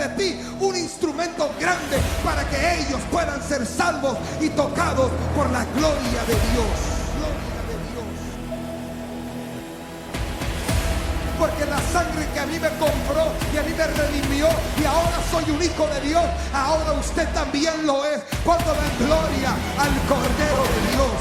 de ti un instrumento grande para que ellos puedan ser salvos y tocados por la gloria de Dios. Gloria de Dios. Porque la sangre que a mí me compró y a mí me redimió y ahora soy un hijo de Dios, ahora usted también lo es cuando da gloria al Cordero de Dios.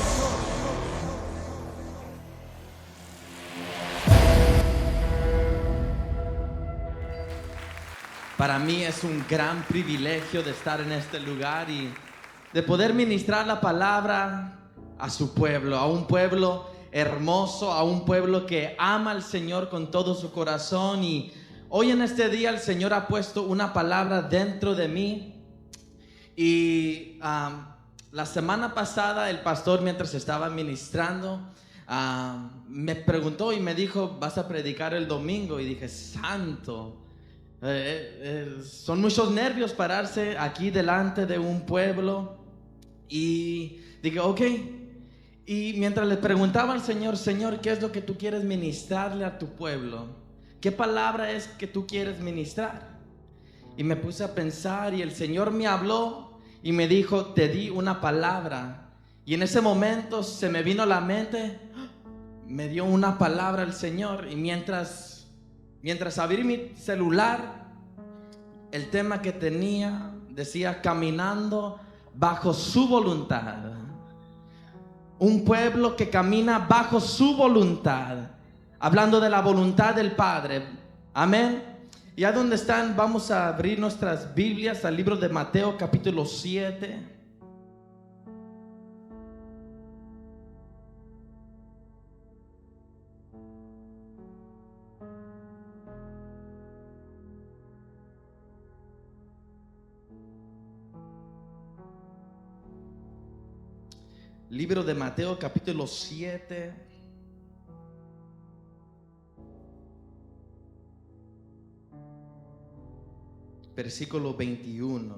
Para mí es un gran privilegio de estar en este lugar y de poder ministrar la palabra a su pueblo, a un pueblo hermoso, a un pueblo que ama al Señor con todo su corazón. Y hoy en este día el Señor ha puesto una palabra dentro de mí. Y la semana pasada el pastor, mientras estaba ministrando, me preguntó y me dijo: ¿vas a predicar el domingo? Y dije: santo, son muchos nervios pararse aquí delante de un pueblo. Y dije: ok. Y mientras le preguntaba al Señor: Señor, ¿qué es lo que tú quieres ministrarle a tu pueblo? ¿Qué palabra es que tú quieres ministrar? Y me puse a pensar y el Señor me habló y me dijo: te di una palabra. Y en ese momento se me vino a la mente, me dio una palabra el Señor. Y mientras abrí mi celular, el tema que tenía decía: caminando bajo su voluntad. Un pueblo que camina bajo su voluntad, hablando de la voluntad del Padre. Amén. Y a donde están, vamos a abrir nuestras Biblias al libro de Mateo capítulo 7. Libro de Mateo capítulo 7. Versículo 21.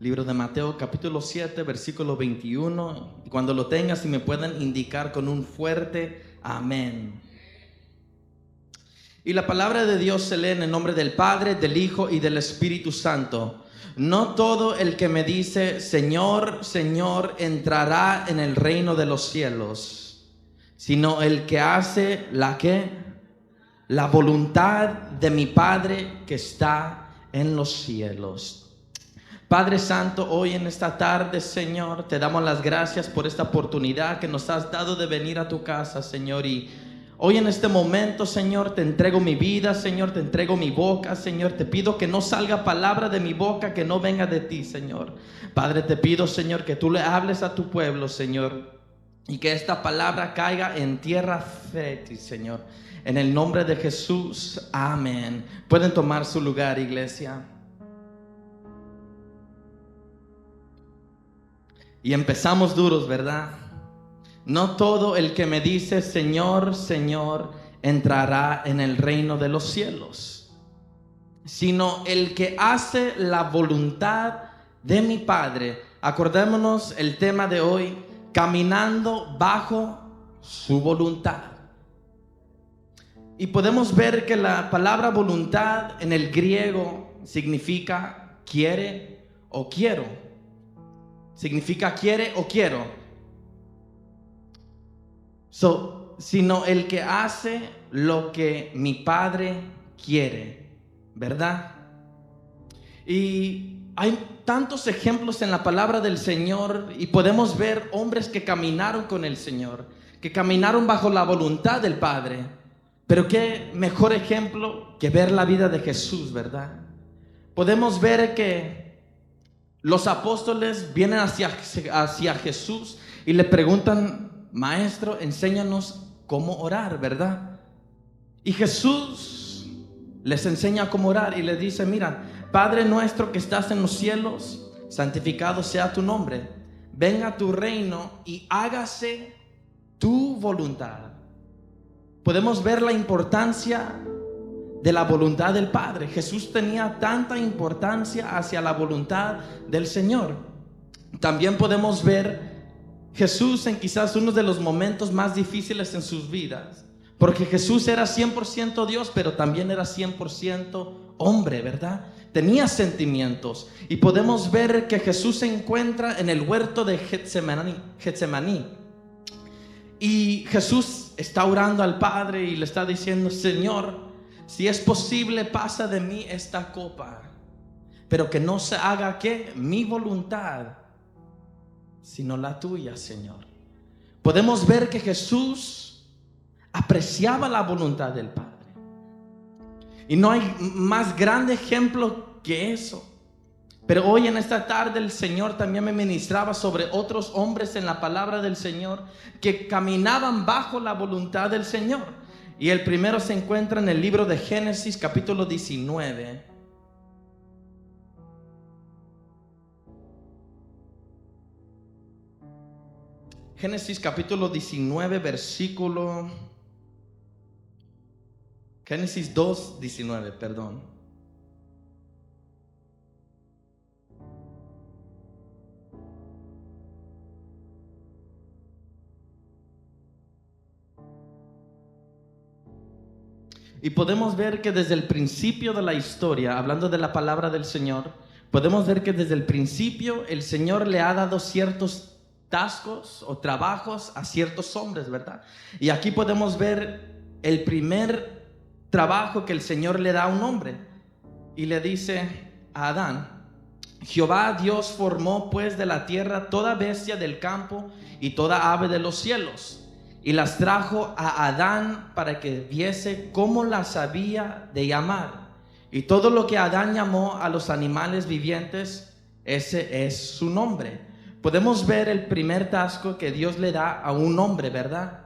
Libro de Mateo capítulo 7, versículo 21. Y cuando lo tengas, si me pueden indicar con un fuerte amén. Y la palabra de Dios se lee en el nombre del Padre, del Hijo y del Espíritu Santo. No todo el que me dice: Señor, Señor, entrará en el reino de los cielos, sino el que hace la voluntad de mi Padre que está en los cielos. Padre Santo, hoy en esta tarde, Señor, te damos las gracias por esta oportunidad que nos has dado de venir a tu casa, Señor. Y hoy en este momento, Señor, te entrego mi vida, Señor, te entrego mi boca, Señor. Te pido que no salga palabra de mi boca que no venga de ti, Señor. Padre, te pido, Señor, que tú le hables a tu pueblo, Señor, y que esta palabra caiga en tierra fértil, Señor. En el nombre de Jesús, amén. Pueden tomar su lugar, iglesia. Y empezamos duros, ¿verdad? No todo el que me dice: Señor, Señor, entrará en el reino de los cielos, sino el que hace la voluntad de mi Padre. Acordémonos el tema de hoy: caminando bajo su voluntad. Y podemos ver que la palabra voluntad en el griego significa quiere o quiero. Significa quiere o quiero. Sino el que hace lo que mi Padre quiere, ¿verdad? Y hay tantos ejemplos en la palabra del Señor y podemos ver hombres que caminaron con el Señor, que caminaron bajo la voluntad del Padre. Pero qué mejor ejemplo que ver la vida de Jesús, ¿verdad? Podemos ver que los apóstoles vienen hacia Jesús y le preguntan: Maestro, enséñanos cómo orar, ¿verdad? Y Jesús les enseña cómo orar y les dice: mira, Padre nuestro que estás en los cielos, santificado sea tu nombre. Venga tu reino y hágase tu voluntad. Podemos ver la importancia de la voluntad del Padre. Jesús tenía tanta importancia hacia la voluntad del Señor. También podemos ver Jesús en quizás uno de los momentos más difíciles en sus vidas. Porque Jesús era 100% Dios, pero también era 100% hombre, ¿verdad? Tenía sentimientos. Y podemos ver que Jesús se encuentra en el huerto de Getsemaní. Y Jesús está orando al Padre y le está diciendo: Señor, si es posible, pasa de mí esta copa, pero que no se haga, ¿qué? Mi voluntad, sino la tuya, Señor. Podemos ver que Jesús apreciaba la voluntad del Padre. Y no hay más grande ejemplo que eso. Pero hoy en esta tarde el Señor también me ministraba sobre otros hombres en la palabra del Señor que caminaban bajo la voluntad del Señor. Y el primero se encuentra en el libro de Génesis, capítulo 19. Génesis capítulo 19, versículo... Génesis 2, 19, perdón. Y podemos ver que desde el principio de la historia, hablando de la palabra del Señor, podemos ver que desde el principio el Señor le ha dado ciertos tascos o trabajos a ciertos hombres, ¿verdad? Y aquí podemos ver el primer trabajo que el Señor le da a un hombre. Y le dice a Adán: Jehová Dios formó pues de la tierra toda bestia del campo y toda ave de los cielos, y las trajo a Adán para que viese cómo las había de llamar. Y todo lo que Adán llamó a los animales vivientes, ese es su nombre. Podemos ver el primer tasco que Dios le da a un hombre, ¿verdad?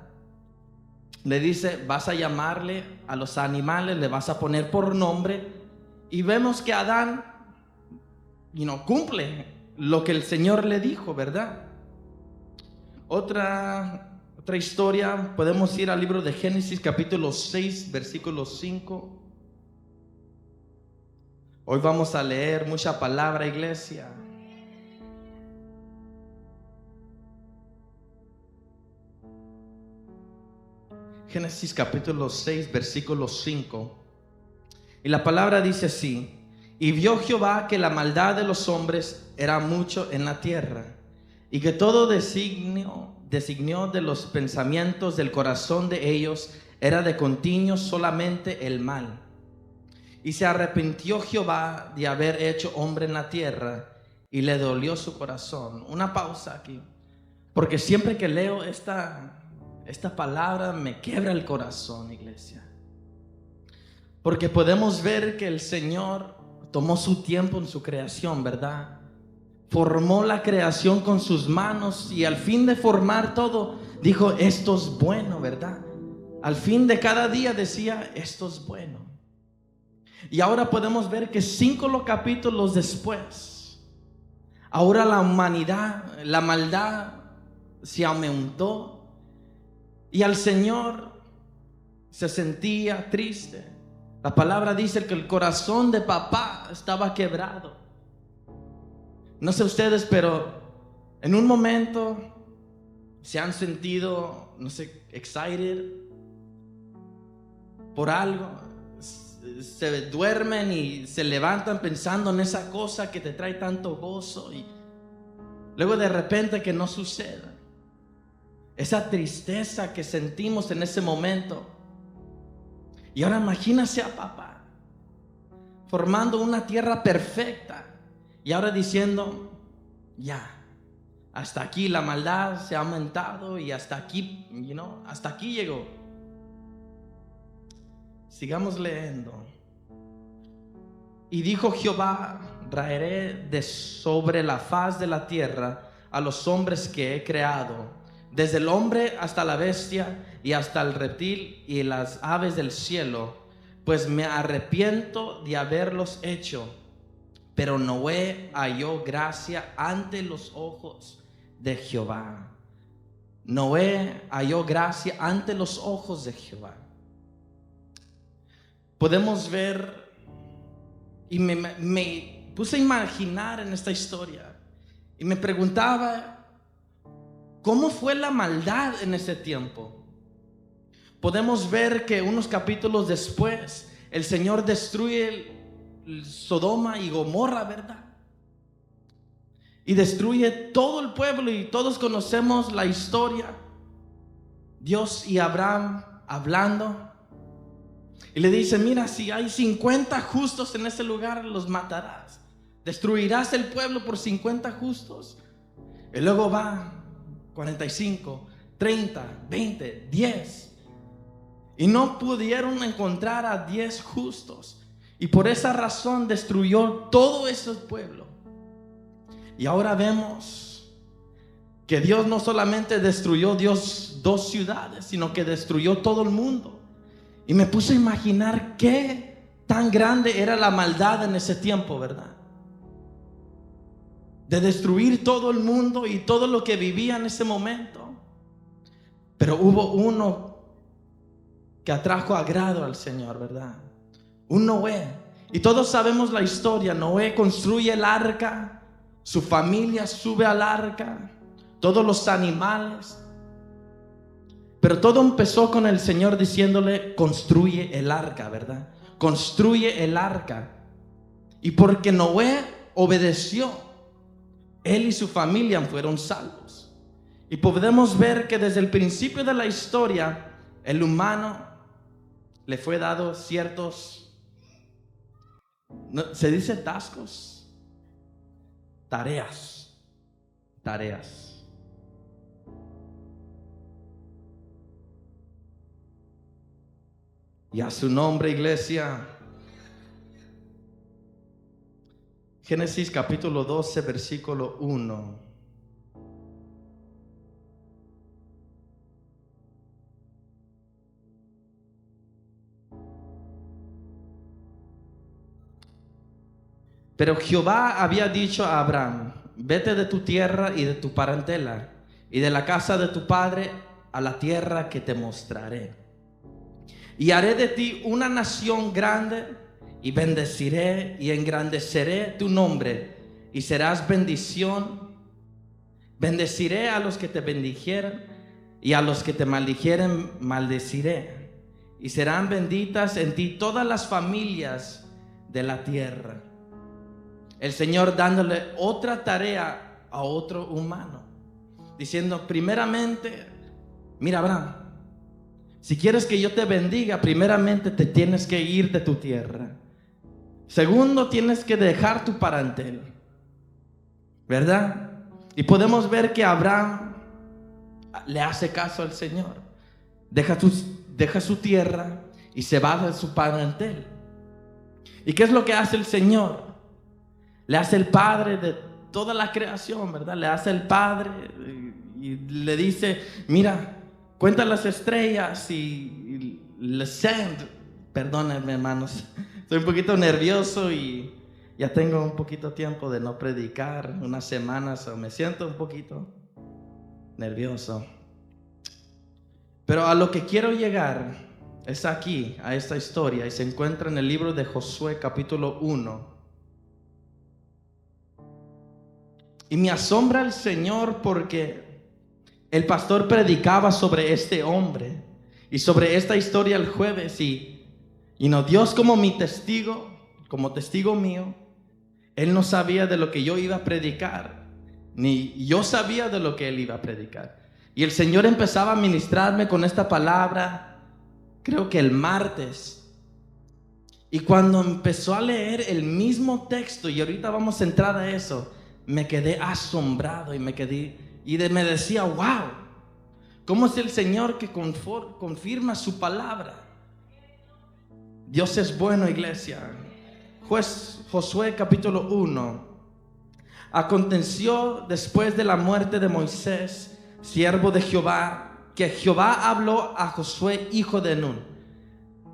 Le dice: vas a llamarle a los animales, le vas a poner por nombre. Y vemos que Adán cumple lo que el Señor le dijo, ¿verdad? Otra historia, podemos ir al libro de Génesis capítulo 6, versículo 5. Hoy vamos a leer mucha palabra, iglesia. Génesis capítulo 6, versículo 5. Y la palabra dice así: y vio Jehová que la maldad de los hombres era mucho en la tierra, y que todo designio de los pensamientos del corazón de ellos era de continuo solamente el mal. Y se arrepintió Jehová de haber hecho hombre en la tierra, y le dolió su corazón. Una pausa aquí, porque siempre que leo esta palabra me quiebra el corazón, iglesia. Porque podemos ver que el Señor tomó su tiempo en su creación, ¿verdad? Formó la creación con sus manos, y al fin de formar todo, dijo: esto es bueno, ¿verdad? Al fin de cada día decía: esto es bueno. Y ahora podemos ver que 5 capítulos después, ahora la humanidad, la maldad se aumentó, y al Señor se sentía triste. La palabra dice que el corazón de papá estaba quebrado. No sé ustedes, pero en un momento se han sentido, excited por algo. Se duermen y se levantan pensando en esa cosa que te trae tanto gozo, y luego de repente que no suceda. Esa tristeza que sentimos en ese momento. Y ahora imagínase a papá formando una tierra perfecta, y ahora diciendo: ya, hasta aquí la maldad se ha aumentado, y hasta aquí, hasta aquí llegó. Sigamos leyendo. Y dijo Jehová: raeré de sobre la faz de la tierra a los hombres que he creado, desde el hombre hasta la bestia y hasta el reptil y las aves del cielo, pues me arrepiento de haberlos hecho. Pero Noé halló gracia ante los ojos de Jehová. Noé halló gracia ante los ojos de Jehová. Podemos ver, y me puse a imaginar en esta historia, y me preguntaba: ¿cómo fue la maldad en ese tiempo? podemos ver que unos capítulos después el Señor destruye Sodoma y Gomorra, ¿verdad? Y destruye todo el pueblo, y todos conocemos la historia. Dios y Abraham hablando, y le dice: mira, si hay 50 justos en ese lugar, los matarás. Destruirás el pueblo por 50 justos. Y luego va 45, 30, 20, 10. Y no pudieron encontrar a 10 justos. Y por esa razón destruyó todo ese pueblo. Y ahora vemos que Dios no solamente destruyó dos ciudades, sino que destruyó todo el mundo. Y me puse a imaginar qué tan grande era la maldad en ese tiempo, ¿verdad? De destruir todo el mundo y todo lo que vivía en ese momento. Pero hubo uno que atrajo agrado al Señor, ¿verdad? Un Noé. Y todos sabemos la historia. Noé construye el arca, su familia sube al arca, todos los animales. Pero todo empezó con el Señor diciéndole: construye el arca, ¿verdad? Construye el arca. Y porque Noé obedeció, él y su familia fueron salvos. Y podemos ver que desde el principio de la historia, el humano le fue dado ciertos, ¿se dice tascos? Tareas. Y a su nombre, iglesia. Génesis capítulo 12, versículo 1. Pero Jehová había dicho a Abraham: vete de tu tierra y de tu parentela y de la casa de tu padre a la tierra que te mostraré. Y haré de ti una nación grande, y bendeciré y engrandeceré tu nombre, y serás bendición. Bendeciré a los que te bendijeren, y a los que te maldijeren maldeciré. Y serán benditas en ti todas las familias de la tierra. El Señor dándole otra tarea a otro humano, diciendo: primeramente, mira, Abraham, si quieres que yo te bendiga, primeramente te tienes que ir de tu tierra. Segundo, tienes que dejar tu parentela, ¿verdad? Y podemos ver que Abraham le hace caso al Señor. Deja su tierra y se va de su parentela. ¿Y qué es lo que hace el Señor? Le hace el padre de toda la creación, ¿verdad? Le hace el padre y le dice: mira, cuenta las estrellas y le send. Perdónenme, hermanos, estoy un poquito nervioso y ya tengo un poquito tiempo de no predicar, unas semanas, o me siento un poquito nervioso. Pero a lo que quiero llegar es aquí, a esta historia, y se encuentra en el libro de Josué capítulo 1. Y me asombra el Señor porque el pastor predicaba sobre este hombre y sobre esta historia el jueves, y Dios como mi testigo, como testigo mío, Él no sabía de lo que yo iba a predicar, ni yo sabía de lo que Él iba a predicar. Y el Señor empezaba a ministrarme con esta palabra, creo que el martes. Y cuando empezó a leer el mismo texto, y ahorita vamos a entrar a eso, me quedé asombrado y me decía: wow, ¿cómo es el Señor que confirma su palabra? Dios es bueno, iglesia. Josué capítulo 1. Aconteció después de la muerte de Moisés, siervo de Jehová, que Jehová habló a Josué, hijo de Nun,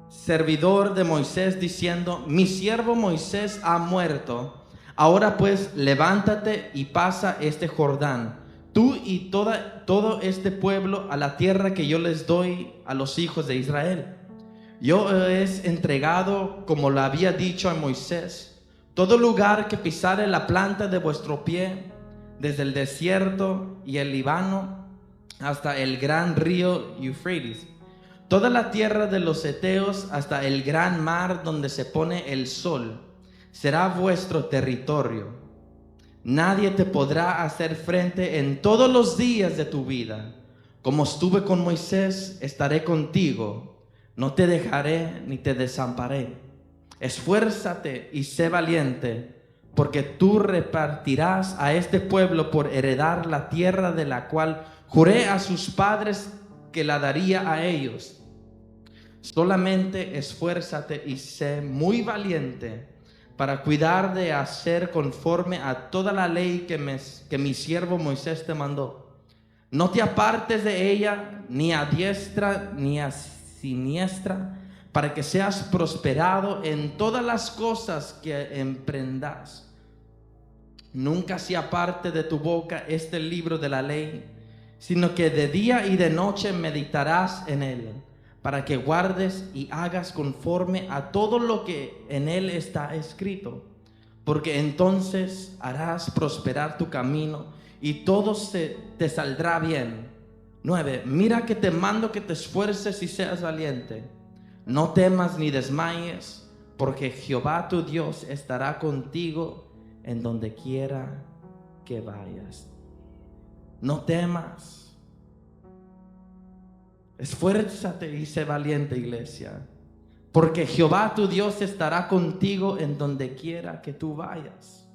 servidor de Moisés, diciendo: mi siervo Moisés ha muerto. Ahora pues, levántate y pasa este Jordán, tú y todo este pueblo, a la tierra que yo les doy a los hijos de Israel. Yo he entregado, como lo había dicho a Moisés, todo lugar que pisare la planta de vuestro pie, desde el desierto y el Líbano hasta el gran río Eufrates, Toda la tierra de los heteos hasta el gran mar donde se pone el sol será vuestro territorio. Nadie te podrá hacer frente en todos los días de tu vida. Como estuve con Moisés, estaré contigo. No te dejaré ni te desampararé. Esfuérzate y sé valiente, porque tú repartirás a este pueblo por heredar la tierra de la cual juré a sus padres que la daría a ellos. Solamente esfuérzate y sé muy valiente para cuidar de hacer conforme a toda la ley que mi siervo Moisés te mandó. No te apartes de ella ni a diestra ni a siniestra, para que seas prosperado en todas las cosas que emprendas. Nunca se aparte de tu boca este libro de la ley, sino que de día y de noche meditarás en él, para que guardes y hagas conforme a todo lo que en él está escrito, porque entonces harás prosperar tu camino y todo te saldrá bien. 9. Mira que te mando que te esfuerces y seas valiente. No temas ni desmayes, porque Jehová tu Dios estará contigo en donde quiera que vayas. No temas. Esfuérzate y sé valiente, iglesia, porque Jehová tu Dios estará contigo en donde quiera que tú vayas.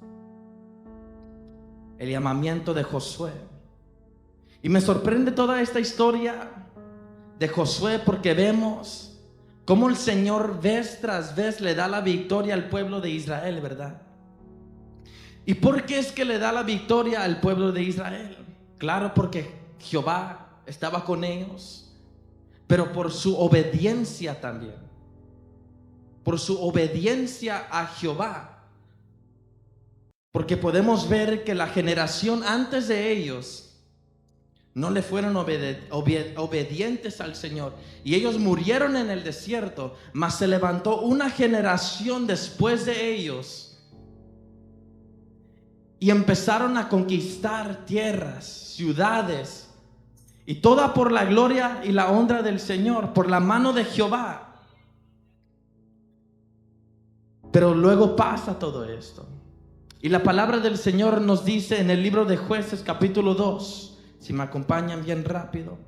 El llamamiento de Josué. Y me sorprende toda esta historia de Josué, porque vemos cómo el Señor vez tras vez le da la victoria al pueblo de Israel, ¿verdad? ¿Y por qué es que le da la victoria al pueblo de Israel? Claro, porque Jehová estaba con ellos, pero por su obediencia también, por su obediencia a Jehová. Porque podemos ver que la generación antes de ellos no le fueron obedientes al Señor, y ellos murieron en el desierto. Mas se levantó una generación después de ellos y empezaron a conquistar tierras, ciudades, y toda por la gloria y la honra del Señor, por la mano de Jehová. Pero luego pasa todo esto, y la palabra del Señor nos dice en el libro de Jueces capítulo 2, si me acompañan bien rápido.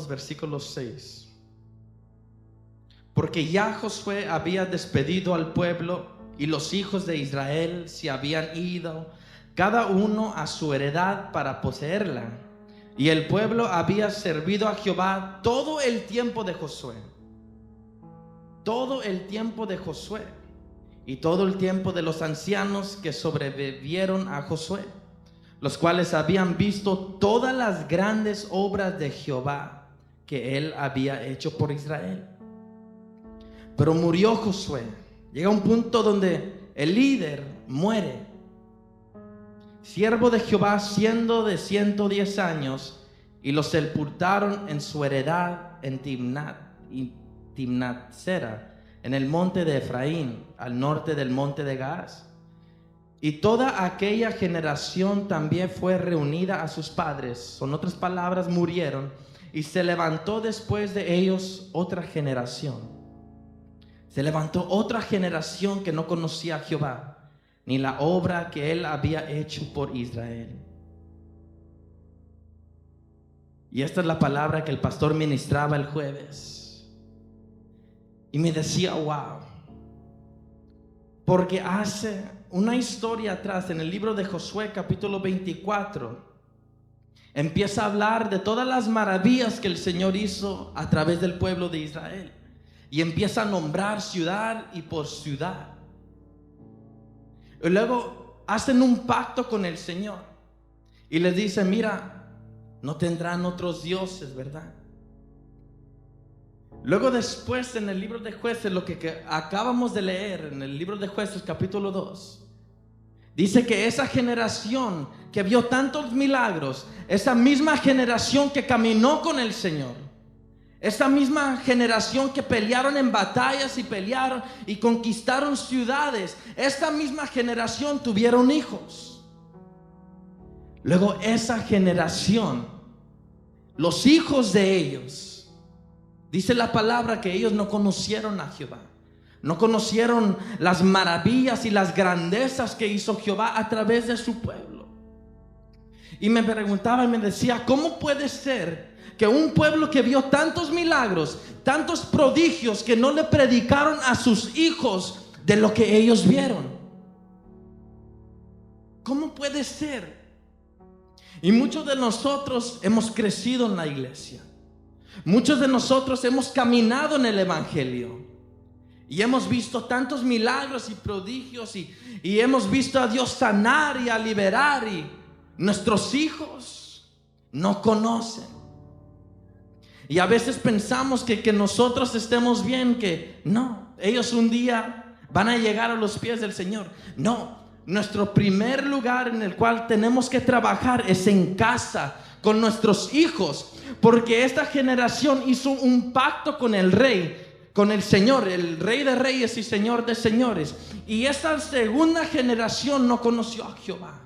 Versículo 6. Porque ya Josué había despedido al pueblo, y los hijos de Israel se habían ido, cada uno a su heredad para poseerla. Y el pueblo había servido a Jehová todo el tiempo de Josué. Todo el tiempo de Josué. Y todo el tiempo de los ancianos que sobrevivieron a Josué, los cuales habían visto todas las grandes obras de Jehová que él había hecho por Israel. Pero murió Josué. Llega un punto donde el líder muere, siervo de Jehová, siendo de 110 años, y lo sepultaron en su heredad en Timnat-Sera, en el monte de Efraín, al norte del monte de Gaas. Y toda aquella generación también fue reunida a sus padres. En otras palabras, murieron, y se levantó después de ellos otra generación. Se levantó otra generación que no conocía a Jehová, ni la obra que él había hecho por Israel. Y esta es la palabra que el pastor ministraba el jueves. Y me decía, wow. Porque hace una historia atrás, en el libro de Josué capítulo 24, empieza a hablar de todas las maravillas que el Señor hizo a través del pueblo de Israel. Y empieza a nombrar ciudad y por ciudad. Y luego hacen un pacto con el Señor. Y les dice, mira, no tendrán otros dioses, ¿verdad? Luego después en el libro de Jueces, lo que acabamos de leer en el libro de Jueces capítulo 2, dice que esa generación que vio tantos milagros, esa misma generación que caminó con el Señor, Esta misma generación que pelearon en batallas y pelearon y conquistaron ciudades, esta misma generación tuvieron hijos. Luego esa generación, los hijos de ellos, dice la palabra que ellos no conocieron a Jehová. No conocieron las maravillas y las grandezas que hizo Jehová a través de su pueblo. Y me preguntaba y me decía, ¿cómo puede ser que un pueblo que vio tantos milagros, tantos prodigios, que no le predicaron a sus hijos de lo que ellos vieron? ¿Cómo puede ser? Y muchos de nosotros hemos crecido en la iglesia. Muchos de nosotros hemos caminado en el evangelio y hemos visto tantos milagros y prodigios y hemos visto a Dios sanar y a liberar, y nuestros hijos no conocen. Y a veces pensamos que nosotros estemos bien, que no, ellos un día van a llegar a los pies del Señor. No, nuestro primer lugar en el cual tenemos que trabajar es en casa, con nuestros hijos, porque esta generación hizo un pacto con el Rey, con el Señor, el Rey de Reyes y Señor de Señores. Y esta segunda generación no conoció a Jehová.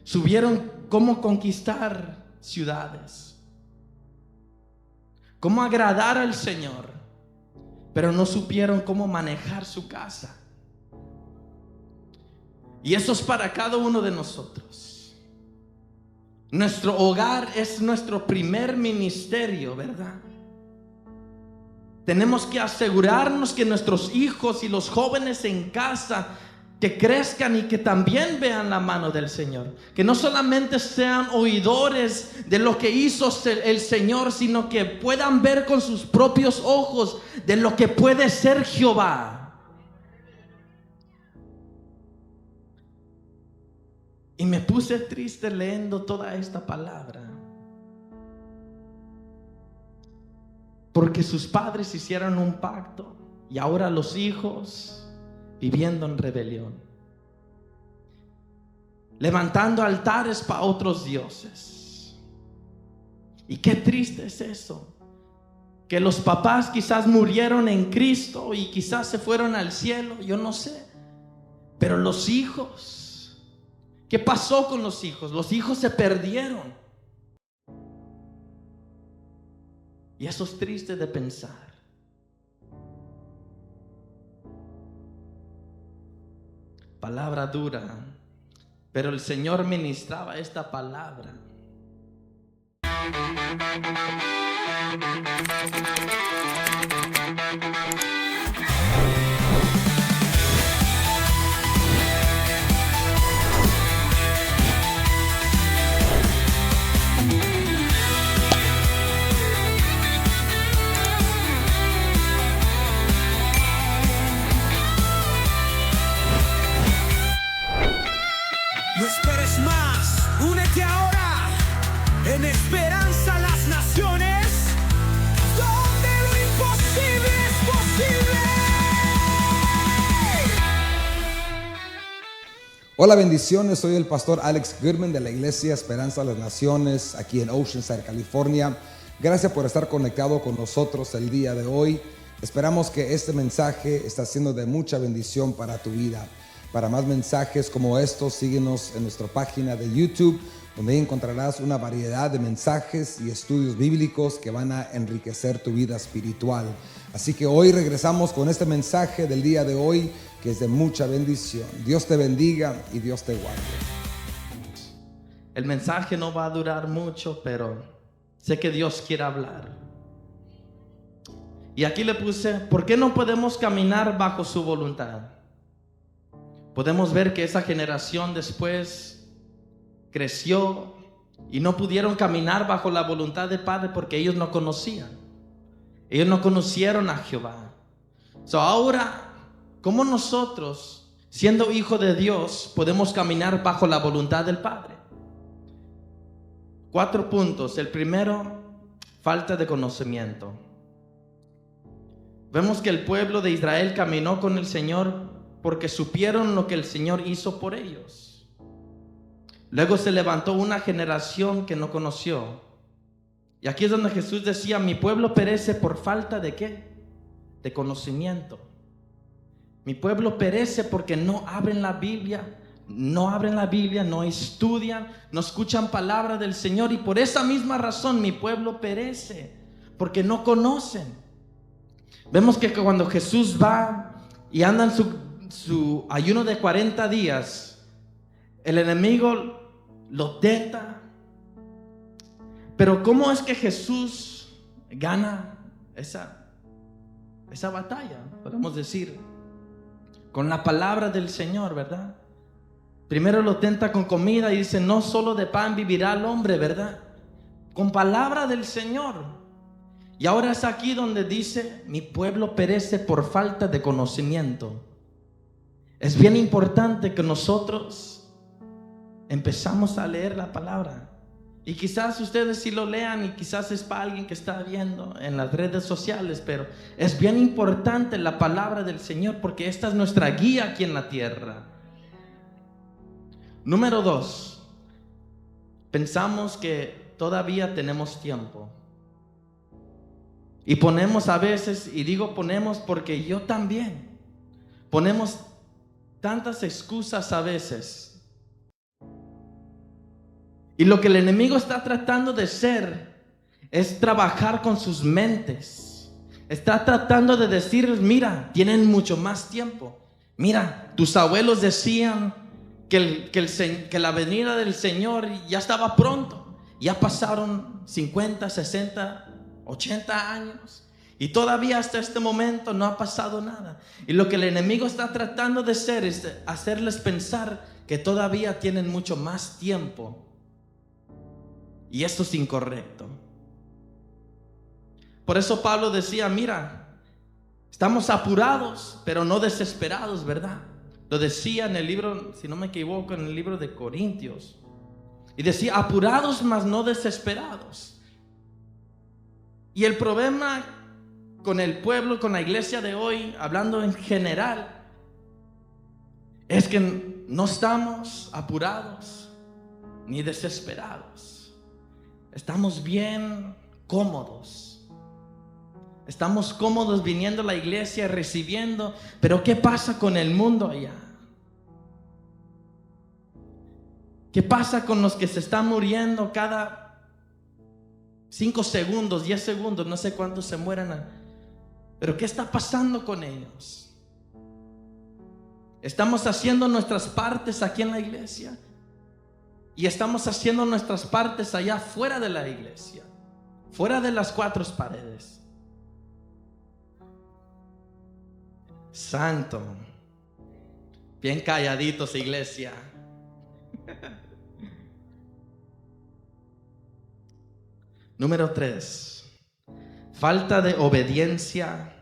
Supieron cómo conquistar ciudades, cómo agradar al Señor, pero no supieron cómo manejar su casa. Y eso es para cada uno de nosotros. Nuestro hogar es nuestro primer ministerio, ¿verdad? Tenemos que asegurarnos que nuestros hijos y los jóvenes en casa que crezcan y que también vean la mano del Señor, que no solamente sean oidores de lo que hizo el Señor, sino que puedan ver con sus propios ojos de lo que puede ser Jehová. Y me puse triste leyendo toda esta palabra, porque sus padres hicieron un pacto y ahora los hijos viviendo en rebelión, levantando altares para otros dioses. Y qué triste es eso, que los papás quizás murieron en Cristo y quizás se fueron al cielo, yo no sé, pero los hijos, ¿qué pasó con los hijos? Los hijos se perdieron. Y eso es triste de pensar. Palabra dura, pero el Señor ministraba esta palabra. No esperes más, únete ahora en Esperanza a las Naciones, donde lo imposible es posible. Hola, bendiciones, soy el pastor Alex Goodman de la iglesia Esperanza a las Naciones aquí en Oceanside, California. Gracias por estar conectado con nosotros el día de hoy. Esperamos que este mensaje está siendo de mucha bendición para tu vida. Para más mensajes como estos, síguenos en nuestra página de YouTube, donde encontrarás una variedad de mensajes y estudios bíblicos que van a enriquecer tu vida espiritual. Así que hoy regresamos con este mensaje del día de hoy, que es de mucha bendición. Dios te bendiga y Dios te guarde. El mensaje no va a durar mucho, pero sé que Dios quiere hablar. Y aquí le puse, ¿por qué no podemos caminar bajo su voluntad? Podemos ver que esa generación después creció y no pudieron caminar bajo la voluntad del Padre porque ellos no conocían. Ellos no conocieron a Jehová. Ahora, ¿cómo nosotros, siendo hijos de Dios, podemos caminar bajo la voluntad del Padre? 4 puntos. El primero, falta de conocimiento. Vemos que el pueblo de Israel caminó con el Señor porque supieron lo que el Señor hizo por ellos. Luego se levantó una generación que no conoció Y aquí es donde Jesús decía, mi pueblo perece por falta ¿de qué? De conocimiento. Mi pueblo perece porque no abren la Biblia, no estudian, no escuchan palabra del Señor. Y por esa misma razón mi pueblo perece, porque no conocen. Vemos que cuando Jesús va y anda en su ayuno de 40 días, el enemigo lo tenta. Pero ¿cómo es que Jesús gana esa batalla? Podemos decir, con la palabra del Señor, ¿verdad? Primero lo tenta con comida y dice, no solo de pan vivirá el hombre, ¿verdad? Con palabra del Señor. Y ahora es aquí donde dice, mi pueblo perece por falta de conocimiento. Es bien importante que nosotros empezamos a leer la palabra. Y quizás ustedes sí lo lean, y quizás es para alguien que está viendo en las redes sociales, pero es bien importante la palabra del Señor, porque esta es nuestra guía aquí en la tierra. Número 2, pensamos que todavía tenemos tiempo. Y ponemos a veces, y digo ponemos porque yo también, ponemos tantas excusas a veces. Y lo que el enemigo está tratando de hacer es trabajar con sus mentes. Está tratando de decirles, mira, tienen mucho más tiempo. Mira, tus abuelos decían que la venida del Señor ya estaba pronto. Ya pasaron 50, 60, 80 años. Y todavía hasta este momento no ha pasado nada. Y lo que el enemigo está tratando de hacer es hacerles pensar que todavía tienen mucho más tiempo. Y esto es incorrecto. Por eso Pablo decía, mira, estamos apurados, pero no desesperados, ¿verdad? Lo decía en el libro, si no me equivoco, en el libro de Corintios. Y decía, apurados, mas no desesperados. Y el problema con el pueblo, con la iglesia de hoy, hablando en general, es que no estamos apurados ni desesperados. Estamos bien cómodos. Estamos cómodos viniendo a la iglesia, recibiendo. Pero ¿qué pasa con el mundo allá? ¿Qué pasa con los que se están muriendo cada 5 segundos, 10 segundos? No sé cuántos se mueran. Pero ¿qué está pasando con ellos? Estamos haciendo nuestras partes aquí en la iglesia. Y estamos haciendo nuestras partes allá fuera de la iglesia, fuera de las 4 paredes. Santo. Bien calladitos, iglesia. Número 3. Falta de obediencia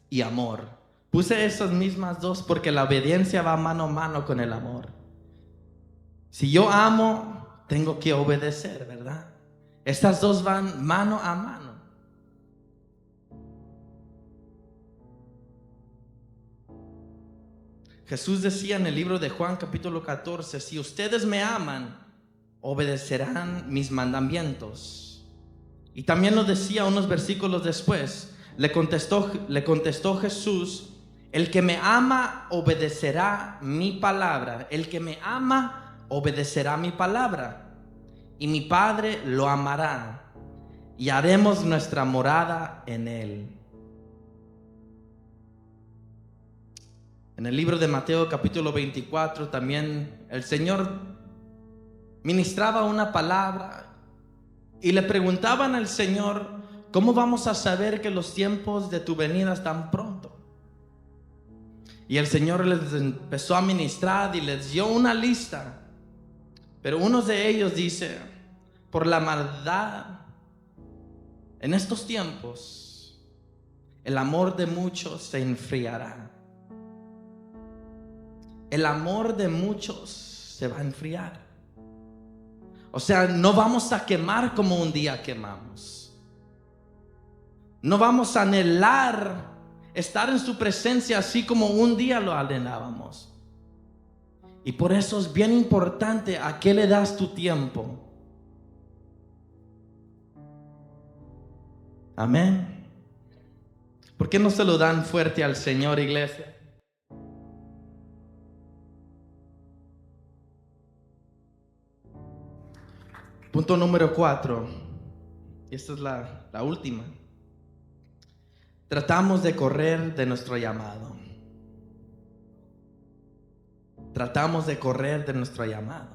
y amor. Puse esas mismas dos porque la obediencia va mano a mano con el amor. Si yo amo, tengo que obedecer, ¿verdad? Estas dos van mano a mano. Jesús decía en el libro de Juan capítulo 14, si ustedes me aman, obedecerán mis mandamientos. Y también lo decía unos versículos después, le contestó Jesús, el que me ama obedecerá mi palabra. El que me ama obedecerá mi palabra, y mi Padre lo amará, y haremos nuestra morada en él. En el libro de Mateo capítulo 24 también el Señor ministraba una palabra y le preguntaban al Señor, ¿cómo vamos a saber que los tiempos de tu venida están pronto? Y el Señor les empezó a ministrar y les dio una lista. Pero uno de ellos dice, por la maldad, en estos tiempos, el amor de muchos se enfriará. El amor de muchos se va a enfriar. O sea, no vamos a quemar como un día quemamos. No vamos a anhelar estar en su presencia así como un día lo anhelábamos. Y por eso es bien importante a qué le das tu tiempo. Amén. ¿Por qué no se lo dan fuerte al Señor, iglesia? Punto número 4. Esta es la última. Tratamos de correr de nuestro llamado. Tratamos de correr de nuestro llamado.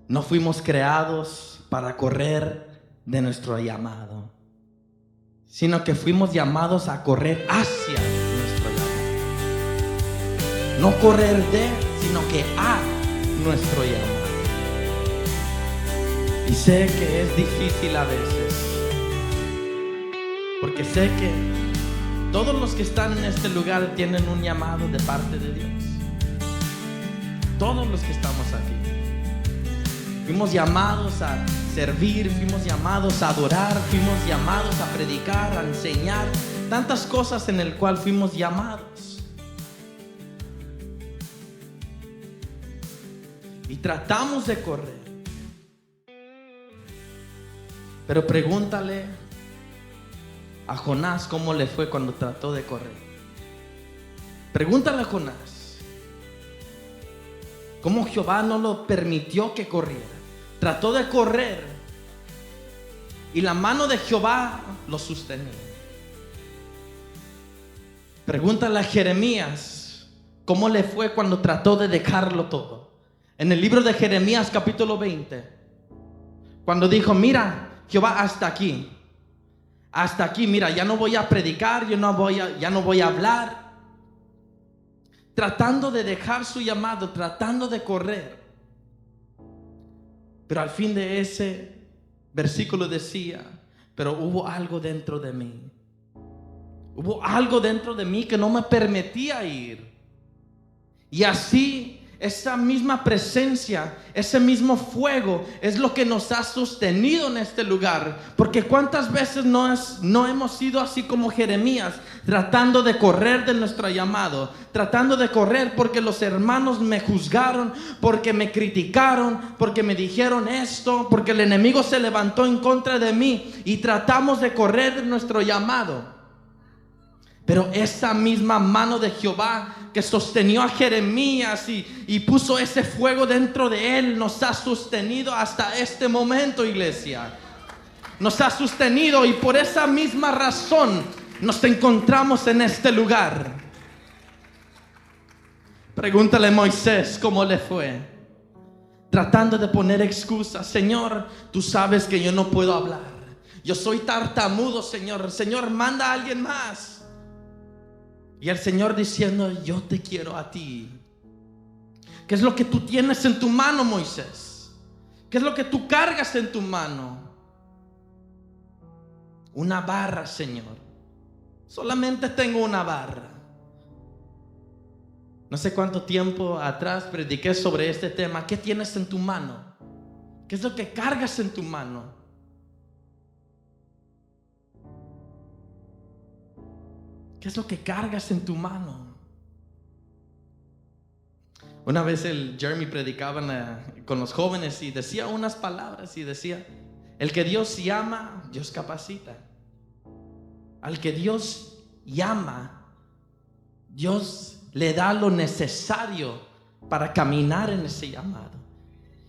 No fuimos creados para correr de nuestro llamado, sino que fuimos llamados a correr hacia nuestro llamado. No correr de, sino que a nuestro llamado. Y sé que es difícil a veces, porque sé que todos los que están en este lugar tienen un llamado de parte de Dios. Todos los que estamos aquí fuimos llamados a servir, fuimos llamados a adorar, fuimos llamados a predicar, a enseñar, tantas cosas en el cual fuimos llamados. Y tratamos de correr. Pero pregúntale a Jonás cómo le fue cuando trató de correr. Pregúntale a Jonás cómo Jehová no lo permitió que corriera. Trató de correr y la mano de Jehová lo sostenía. Pregúntale a Jeremías cómo le fue cuando trató de dejarlo todo. En el libro de Jeremías capítulo 20, cuando dijo: mira, Jehová, hasta aquí, mira, ya no voy a predicar, ya no voy a hablar. Tratando de dejar su llamado, tratando de correr. Pero al fin de ese versículo decía: pero hubo algo dentro de mí. Hubo algo dentro de mí que no me permitía ir. Y así, esa misma presencia, ese mismo fuego es lo que nos ha sostenido en este lugar. Porque cuántas veces no hemos sido así como Jeremías, tratando de correr de nuestro llamado, tratando de correr porque los hermanos me juzgaron, porque me criticaron, porque me dijeron esto, porque el enemigo se levantó en contra de mí, y tratamos de correr de nuestro llamado. Pero esa misma mano de Jehová que sostenió a Jeremías y puso ese fuego dentro de él, nos ha sostenido hasta este momento, iglesia. Nos ha sostenido, y por esa misma razón nos encontramos en este lugar. Pregúntale a Moisés cómo le fue, tratando de poner excusas. Señor, tú sabes que yo no puedo hablar, yo soy tartamudo, Señor. Señor, manda a alguien más. Y el Señor diciendo: yo te quiero a ti. ¿Qué es lo que tú tienes en tu mano, Moisés? ¿Qué es lo que tú cargas en tu mano? Una barra, Señor. Solamente tengo una barra. No sé cuánto tiempo atrás prediqué sobre este tema. ¿Qué tienes en tu mano? ¿Qué es lo que cargas en tu mano? ¿Qué es lo que cargas en tu mano? Una vez el Jeremy predicaba con los jóvenes y decía unas palabras y decía: el que Dios llama, Dios capacita. Al que Dios llama, Dios le da lo necesario para caminar en ese llamado.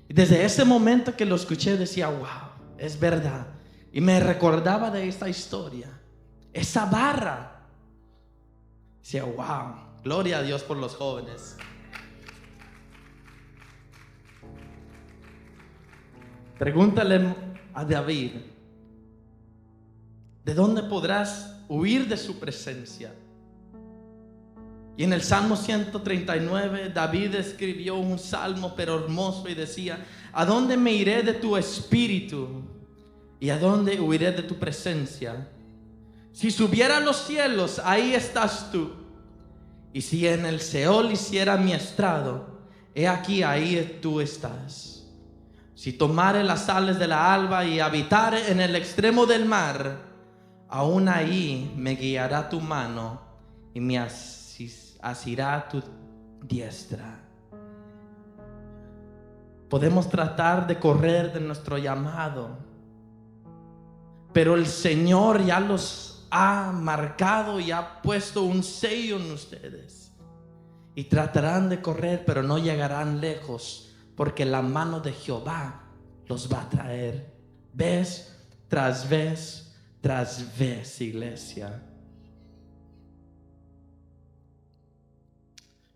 Y desde ese momento que lo escuché decía: wow, es verdad. Y me recordaba de esta historia, esa barra. Decía: wow, gloria a Dios por los jóvenes. Pregúntale a David: ¿de dónde podrás huir de su presencia? Y en el Salmo 139 David escribió un salmo pero hermoso y decía: ¿a dónde me iré de tu espíritu? ¿Y a dónde huiré de tu presencia? Si subiera a los cielos, ahí estás tú. Y si en el Seol hiciera mi estrado, he aquí, ahí tú estás. Si tomare las alas de la alba y habitare en el extremo del mar, aún ahí me guiará tu mano y me asirá tu diestra. Podemos tratar de correr de nuestro llamado, pero el Señor ya los ha marcado y ha puesto un sello en ustedes. Y tratarán de correr, pero no llegarán lejos, porque la mano de Jehová los va a traer vez tras vez tras vez, iglesia.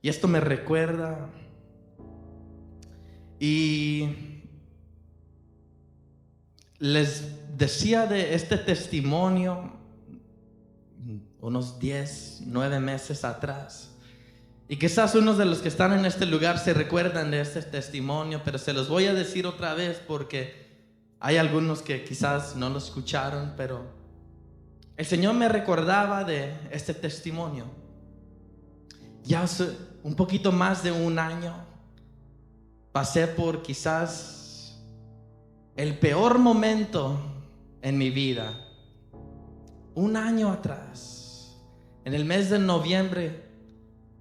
Y esto me recuerda, y les decía de este testimonio unos 10, 9 meses atrás. Y quizás unos de los que están en este lugar se recuerdan de este testimonio, pero se los voy a decir otra vez porque hay algunos que quizás no lo escucharon, pero el Señor me recordaba de este testimonio. Ya hace un poquito más de un año pasé por quizás el peor momento en mi vida. Un año atrás, en el mes de noviembre,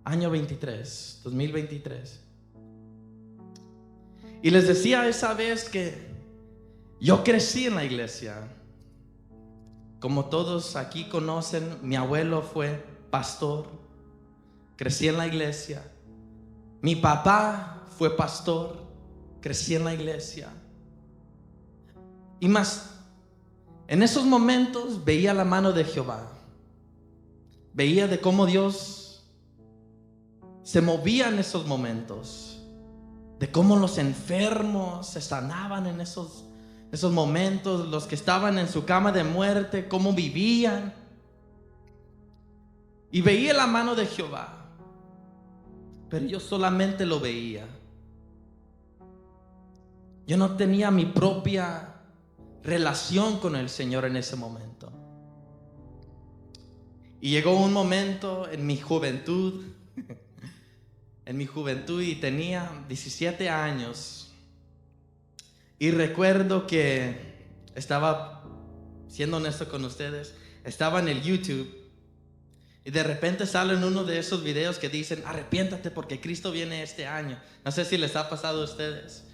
año 2023. Y les decía esa vez que yo crecí en la iglesia. Como todos aquí conocen, mi abuelo fue pastor. Crecí en la iglesia. Mi papá fue pastor. Crecí en la iglesia. Y más, en esos momentos veía la mano de Jehová. Veía de cómo Dios se movía en esos momentos, de cómo los enfermos se sanaban en esos momentos, los que estaban en su cama de muerte, cómo vivían. Y veía la mano de Jehová, pero yo solamente lo veía. Yo no tenía mi propia relación con el Señor en ese momento. Y llegó un momento en mi juventud, y tenía 17 años. Y recuerdo que estaba, siendo honesto con ustedes, estaba en el YouTube y de repente sale en uno de esos videos que dicen: arrepiéntate porque Cristo viene este año. No sé si les ha pasado a ustedes,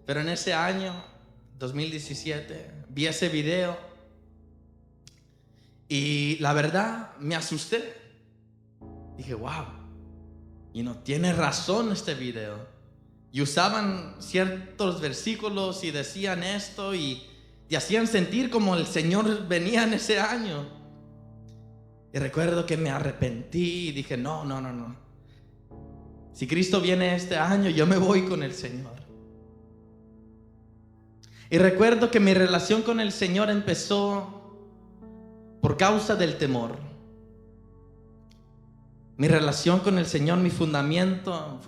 pero en ese año 2017 vi ese video y la verdad me asusté. Dije: wow, tiene razón este video. Y usaban ciertos versículos y decían esto y hacían sentir como el Señor venía en ese año. Y recuerdo que me arrepentí y dije: no. Si Cristo viene este año, yo me voy con el Señor. Y recuerdo que mi relación con el Señor empezó por causa del temor. Mi relación con el Señor, mi fundamento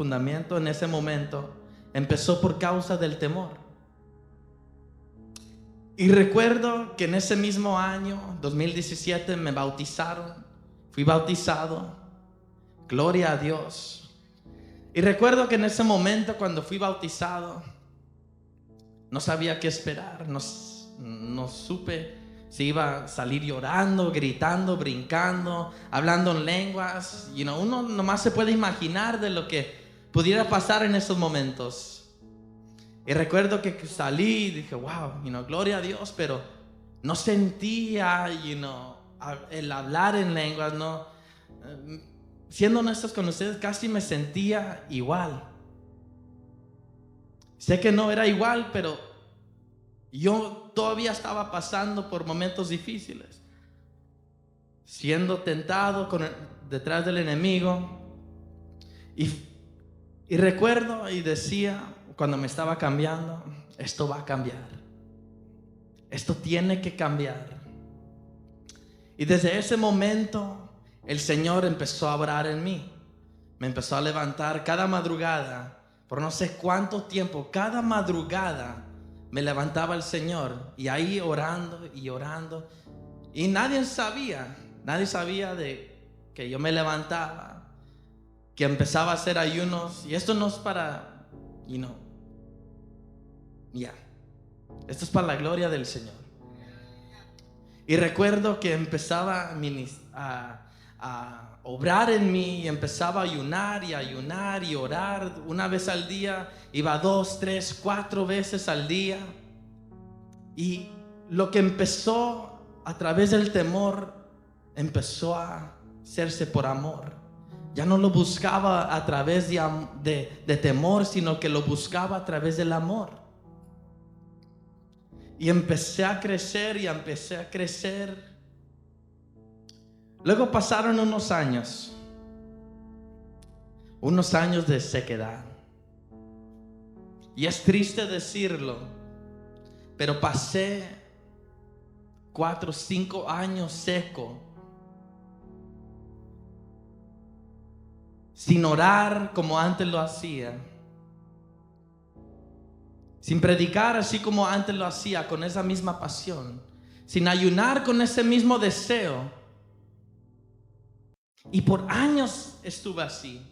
en ese momento empezó por causa del temor. Y recuerdo que en ese mismo año, 2017, me bautizaron. Fui bautizado. Gloria a Dios. Y recuerdo que en ese momento, cuando fui bautizado, no sabía qué esperar. No supe si iba a salir llorando, gritando, brincando, hablando en lenguas. Uno nomás se puede imaginar de lo que pudiera pasar en esos momentos. Y recuerdo que salí y dije: wow, gloria a Dios, pero no sentía, el hablar en lenguas, no. Siendo honestos con ustedes, casi me sentía igual. Sé que no era igual, pero yo todavía estaba pasando por momentos difíciles, siendo tentado detrás del enemigo. Y recuerdo y decía, cuando me estaba cambiando: esto va a cambiar, esto tiene que cambiar. Y desde ese momento el Señor empezó a obrar en mí. Me empezó a levantar cada madrugada, por no sé cuánto tiempo, cada madrugada me levantaba el Señor, y ahí orando y orando. Y nadie sabía de que yo me levantaba, que empezaba a hacer ayunos. Y esto no es para, esto es para la gloria del Señor. Y recuerdo que empezaba a obrar en mí, y empezaba a ayunar y orar. Una vez al día, iba 2, 3, 4 veces al día. Y lo que empezó a través del temor empezó a hacerse por amor. Ya no lo buscaba a través de temor, sino que lo buscaba a través del amor. Y empecé a crecer y empecé a crecer. Luego pasaron unos años de sequedad. Y es triste decirlo, pero pasé 4 o 5 años seco, sin orar como antes lo hacía, sin predicar así como antes lo hacía, con esa misma pasión, sin ayunar con ese mismo deseo. Y por años estuve así,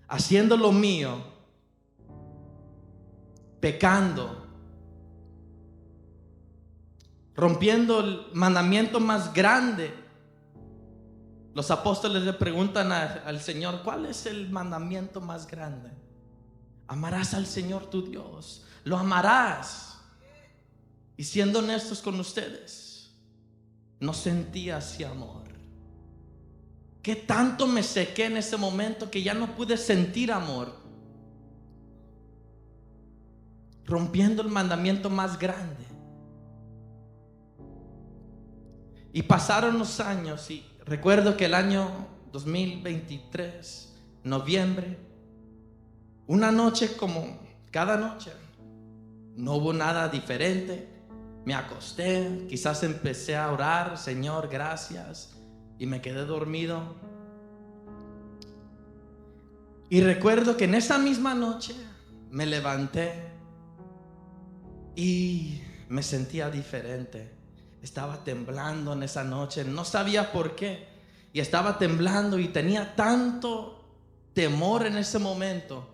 haciendo lo mío, pecando, rompiendo el mandamiento más grande. Los apóstoles le preguntan al Señor: ¿cuál es el mandamiento más grande? Amarás al Señor tu Dios, lo amarás. Y siendo honestos con ustedes, no sentía ese amor. ¿Qué tanto me sequé en ese momento que ya no pude sentir amor? Rompiendo el mandamiento más grande. Y pasaron los años y recuerdo que el año 2023, noviembre, una noche como cada noche, no hubo nada diferente. Me acosté, quizás empecé a orar: Señor, gracias, y me quedé dormido. Y recuerdo que en esa misma noche me levanté y me sentía diferente. Estaba temblando en esa noche, no sabía por qué, y estaba temblando y tenía tanto temor en ese momento.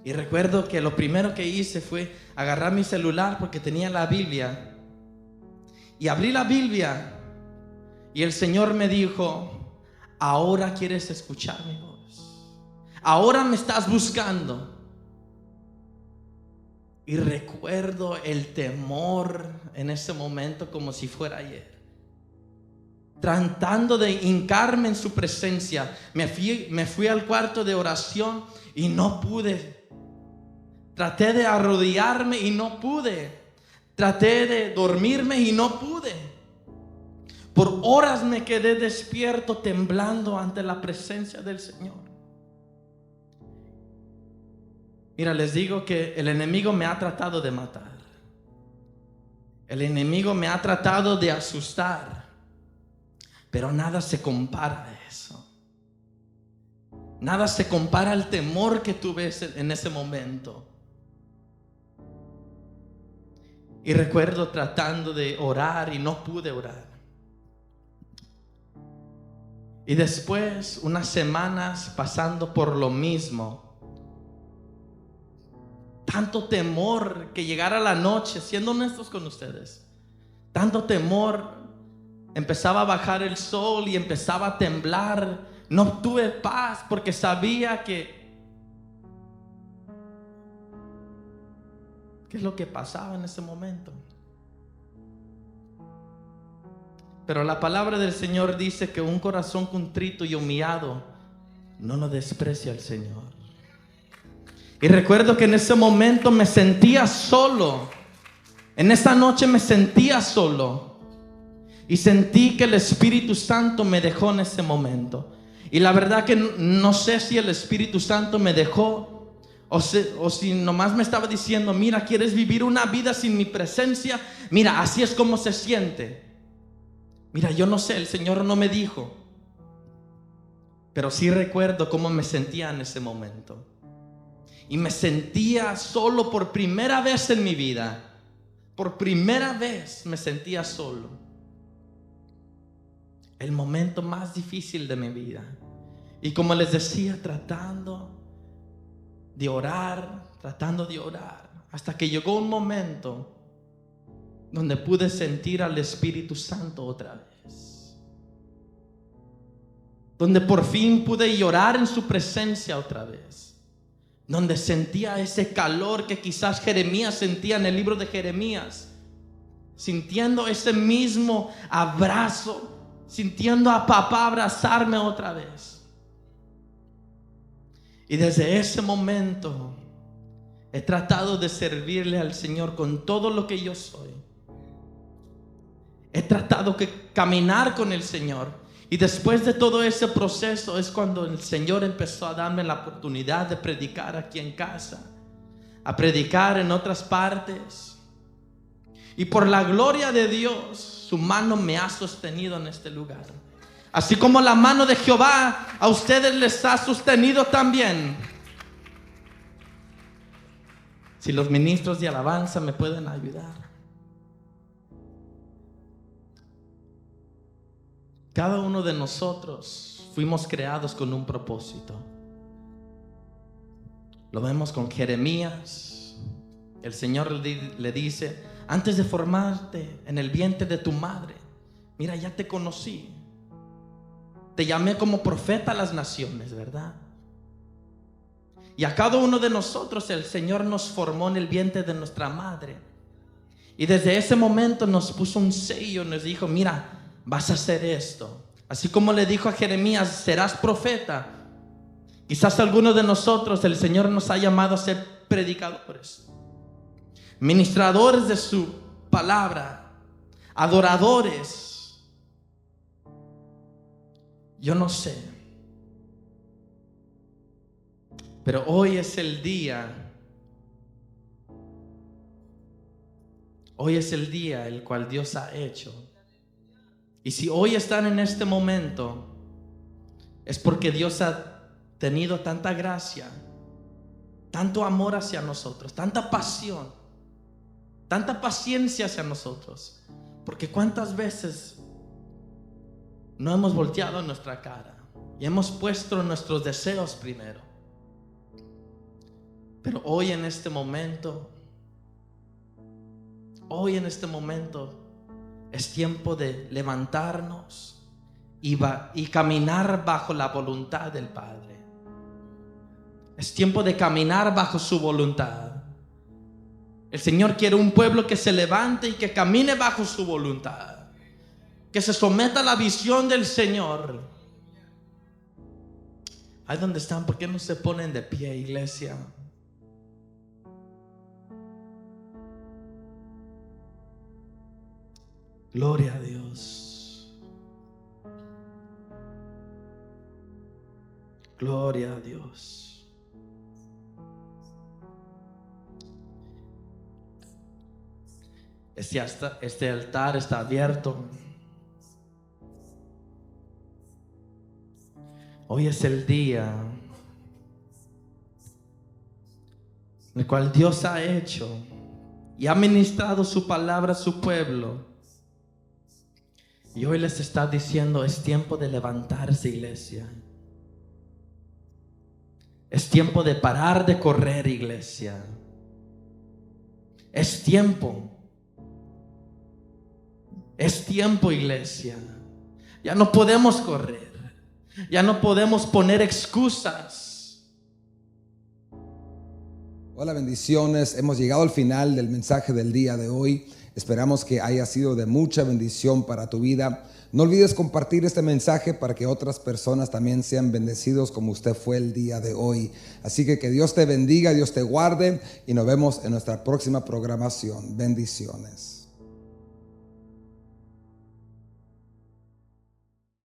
Y recuerdo que lo primero que hice fue agarrar mi celular, porque tenía la Biblia, y abrí la Biblia, y el Señor me dijo: ahora quieres escuchar mi voz, ahora me estás buscando. Y recuerdo el temor en ese momento como si fuera ayer, tratando de hincarme en su presencia. Me fui al cuarto de oración y no pude. Traté de arrodillarme y no pude. Traté de dormirme y no pude. Por horas me quedé despierto, temblando ante la presencia del Señor. Mira, les digo que el enemigo me ha tratado de matar. El enemigo me ha tratado de asustar. Pero nada se compara a eso. Nada se compara al temor que tuve en ese momento. Y recuerdo tratando de orar y no pude orar. Y después, unas semanas pasando por lo mismo. Tanto temor que llegara la noche, siendo honestos con ustedes, tanto temor, empezaba a bajar el sol y empezaba a temblar. No tuve paz porque sabía que ¿qué es lo que pasaba en ese momento? Pero la palabra del Señor dice que un corazón contrito y humillado no lo desprecia el Señor. Y recuerdo que en ese momento me sentía solo. En esa noche me sentía solo. Y sentí que el Espíritu Santo me dejó en ese momento. Y la verdad que no sé si el Espíritu Santo me dejó o si nomás me estaba diciendo: mira, ¿quieres vivir una vida sin mi presencia? Mira, así es como se siente. Mira, yo no sé, el Señor no me dijo. Pero sí recuerdo cómo me sentía en ese momento. Y me sentía solo por primera vez en mi vida. Por primera vez me sentía solo. El momento más difícil de mi vida. Y como les decía, tratando de orar. Hasta que llegó un momento donde pude sentir al Espíritu Santo otra vez. Donde por fin pude llorar en su presencia otra vez. Donde sentía ese calor que quizás Jeremías sentía en el libro de Jeremías. sintiendo ese mismo abrazo, sintiendo a papá abrazarme otra vez. Y desde ese momento he tratado de servirle al Señor con todo lo que yo soy. He tratado de caminar con el Señor. Y después de todo ese proceso es cuando el Señor empezó a darme la oportunidad de predicar aquí en casa, a predicar en otras partes. Y por la gloria de Dios, su mano me ha sostenido en este lugar. Así como la mano de Jehová a ustedes les ha sostenido también. Si los ministros de alabanza me pueden ayudar. Cada uno de nosotros fuimos creados con un propósito. Lo vemos con Jeremías. El Señor le dice: antes de formarte en el vientre de tu madre, mira, ya te conocí. Te llamé como profeta a las naciones, ¿verdad? Y a cada uno de nosotros el Señor nos formó en el vientre de nuestra madre. Y desde ese momento nos puso un sello, nos dijo: mira, vas a hacer esto. Así como le dijo a Jeremías: serás profeta. Quizás algunos de nosotros el Señor nos ha llamado a ser predicadores, ministradores de su palabra, adoradores. Yo no sé, pero hoy es el día. Hoy es el día el cual Dios ha hecho. Y si hoy están en este momento, es porque Dios ha tenido tanta gracia, tanto amor hacia nosotros, tanta pasión, tanta paciencia hacia nosotros. Porque cuántas veces no hemos volteado nuestra cara y hemos puesto nuestros deseos primero. Pero hoy en este momento, es tiempo de levantarnos y caminar bajo la voluntad del Padre. Es tiempo de caminar bajo su voluntad. El Señor quiere un pueblo que se levante y que camine bajo su voluntad, que se someta a la visión del Señor. Ahí donde están, ¿por qué no se ponen de pie, iglesia? Gloria a Dios. Gloria a Dios. Este altar está abierto. Hoy es el día en el cual Dios ha hecho y ha ministrado su palabra a su pueblo. Y hoy les está diciendo: es tiempo de levantarse, iglesia. Es tiempo de parar de correr, iglesia. Es tiempo. Es tiempo, iglesia. Ya no podemos correr. Ya no podemos poner excusas. Hola, bendiciones. Hemos llegado al final del mensaje del día de hoy. Esperamos que haya sido de mucha bendición para tu vida. No olvides compartir este mensaje para que otras personas también sean bendecidos como usted fue el día de hoy. Así que Dios te bendiga, Dios te guarde y nos vemos en nuestra próxima programación. Bendiciones.